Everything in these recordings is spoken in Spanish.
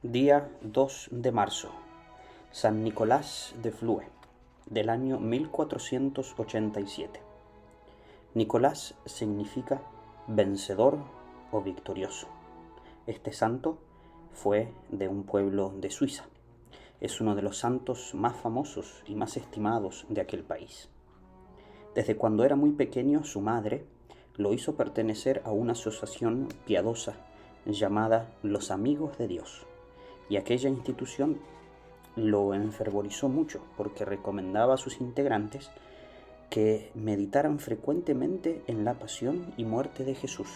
Día 2 de marzo, San Nicolás de Flue, del año 1487. Nicolás significa vencedor o victorioso. Este santo fue de un pueblo de Suiza. Es uno de los santos más famosos y más estimados de aquel país. Desde cuando era muy pequeño, su madre lo hizo pertenecer a una asociación piadosa llamada Los Amigos de Dios, y aquella institución lo enfervorizó mucho porque recomendaba a sus integrantes que meditaran frecuentemente en la pasión y muerte de Jesús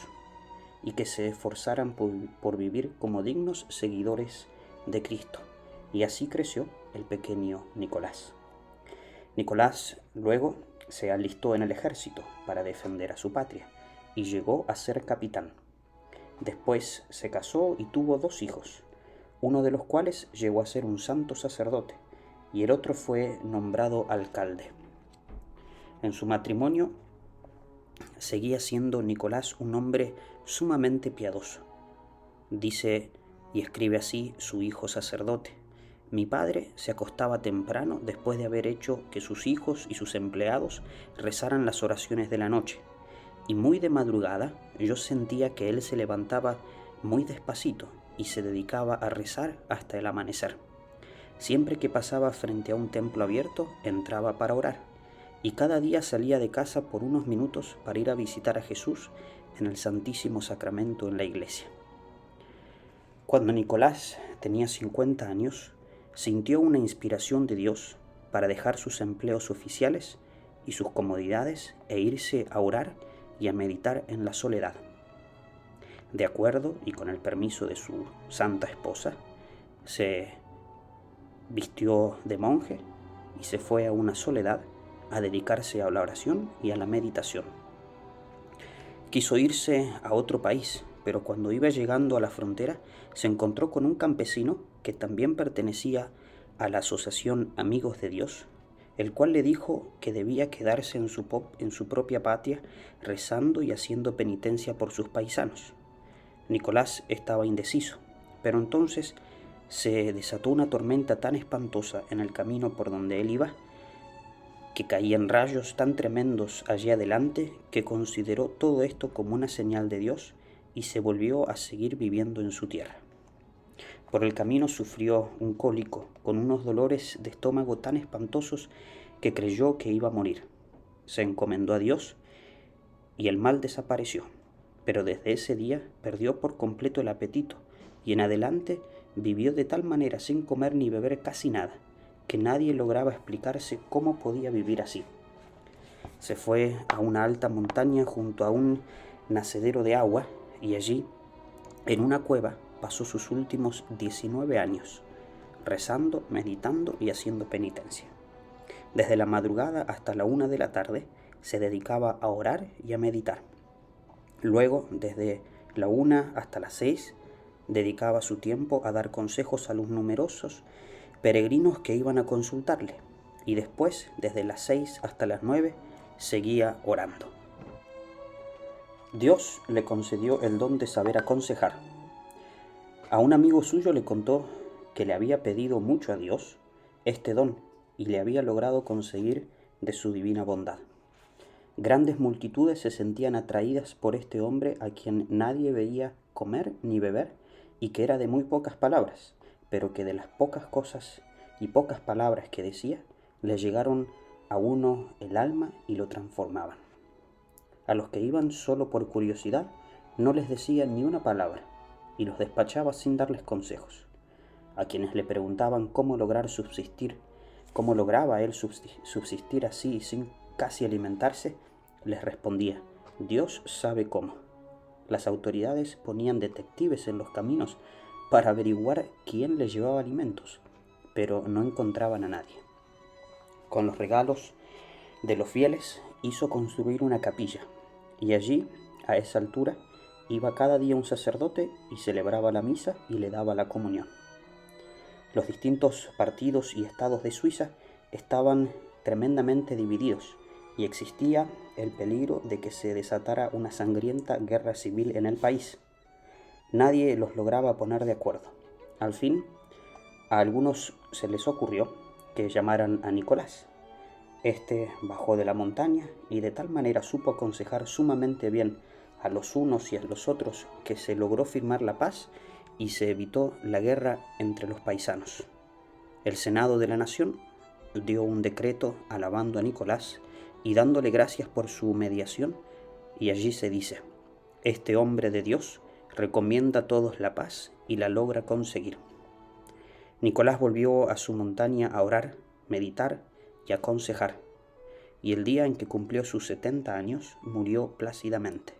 y que se esforzaran por vivir como dignos seguidores de Cristo. Y así creció el pequeño Nicolás. Nicolás luego se alistó en el ejército para defender a su patria y llegó a ser capitán. Después se casó y tuvo 2 hijos, uno de los cuales llegó a ser un santo sacerdote y el otro fue nombrado alcalde. En su matrimonio seguía siendo Nicolás un hombre sumamente piadoso. Dice y escribe así su hijo sacerdote: mi padre se acostaba temprano después de haber hecho que sus hijos y sus empleados rezaran las oraciones de la noche, y muy de madrugada yo sentía que él se levantaba muy despacito y se dedicaba a rezar hasta el amanecer. Siempre que pasaba frente a un templo abierto, entraba para orar, y cada día salía de casa por unos minutos para ir a visitar a Jesús en el Santísimo Sacramento en la iglesia. Cuando Nicolás tenía 50 años, sintió una inspiración de Dios para dejar sus empleos oficiales y sus comodidades e irse a orar y a meditar en la soledad. De acuerdo y con el permiso de su santa esposa, se vistió de monje y se fue a una soledad a dedicarse a la oración y a la meditación. Quiso irse a otro país, pero cuando iba llegando a la frontera se encontró con un campesino que también pertenecía a la asociación Amigos de Dios, el cual le dijo que debía quedarse en su propia patria rezando y haciendo penitencia por sus paisanos. Nicolás estaba indeciso, pero entonces se desató una tormenta tan espantosa en el camino por donde él iba, que caían rayos tan tremendos allí adelante, que consideró todo esto como una señal de Dios y se volvió a seguir viviendo en su tierra. Por el camino sufrió un cólico con unos dolores de estómago tan espantosos que creyó que iba a morir. Se encomendó a Dios y el mal desapareció, pero desde ese día perdió por completo el apetito y en adelante vivió de tal manera sin comer ni beber casi nada, que nadie lograba explicarse cómo podía vivir así. Se fue a una alta montaña junto a un nacedero de agua y allí, en una cueva, pasó sus últimos 19 años, rezando, meditando y haciendo penitencia. Desde la madrugada hasta la 1 de la tarde se dedicaba a orar y a meditar. Luego, desde la 1 hasta las 6, dedicaba su tiempo a dar consejos a los numerosos peregrinos que iban a consultarle, y después, desde las 6 hasta las 9, seguía orando. Dios le concedió el don de saber aconsejar. A un amigo suyo le contó que le había pedido mucho a Dios este don y le había logrado conseguir de su divina bondad. Grandes multitudes se sentían atraídas por este hombre a quien nadie veía comer ni beber y que era de muy pocas palabras, pero que de las pocas cosas y pocas palabras que decía, le llegaron a uno el alma y lo transformaban. A los que iban solo por curiosidad, no les decía ni una palabra y los despachaba sin darles consejos. A quienes le preguntaban cómo lograba él subsistir así sin casi alimentarse, les respondía: Dios sabe cómo. Las autoridades ponían detectives en los caminos para averiguar quién les llevaba alimentos, pero no encontraban a nadie. Con los regalos de los fieles hizo construir una capilla, y allí, a esa altura, iba cada día un sacerdote y celebraba la misa y le daba la comunión. Los distintos partidos y estados de Suiza estaban tremendamente divididos y existía el peligro de que se desatara una sangrienta guerra civil en el país. Nadie los lograba poner de acuerdo. Al fin, a algunos se les ocurrió que llamaran a Nicolás. Este bajó de la montaña y de tal manera supo aconsejar sumamente bien a los unos y a los otros que se logró firmar la paz y se evitó la guerra entre los paisanos. El Senado de la Nación dio un decreto alabando a Nicolás y dándole gracias por su mediación, y allí se dice: este hombre de Dios recomienda a todos la paz y la logra conseguir. Nicolás volvió a su montaña a orar, meditar y aconsejar, y el día en que cumplió sus 70 años murió plácidamente.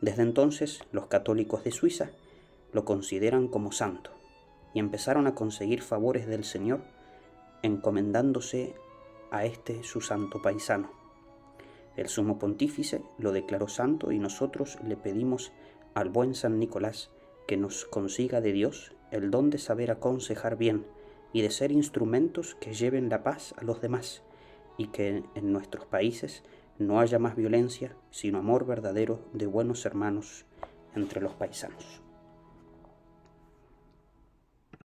Desde entonces los católicos de Suiza lo consideran como santo y empezaron a conseguir favores del Señor encomendándose a este su santo paisano. El sumo pontífice lo declaró santo y nosotros le pedimos al buen San Nicolás que nos consiga de Dios el don de saber aconsejar bien y de ser instrumentos que lleven la paz a los demás, y que en nuestros países no haya más violencia, sino amor verdadero de buenos hermanos entre los paisanos.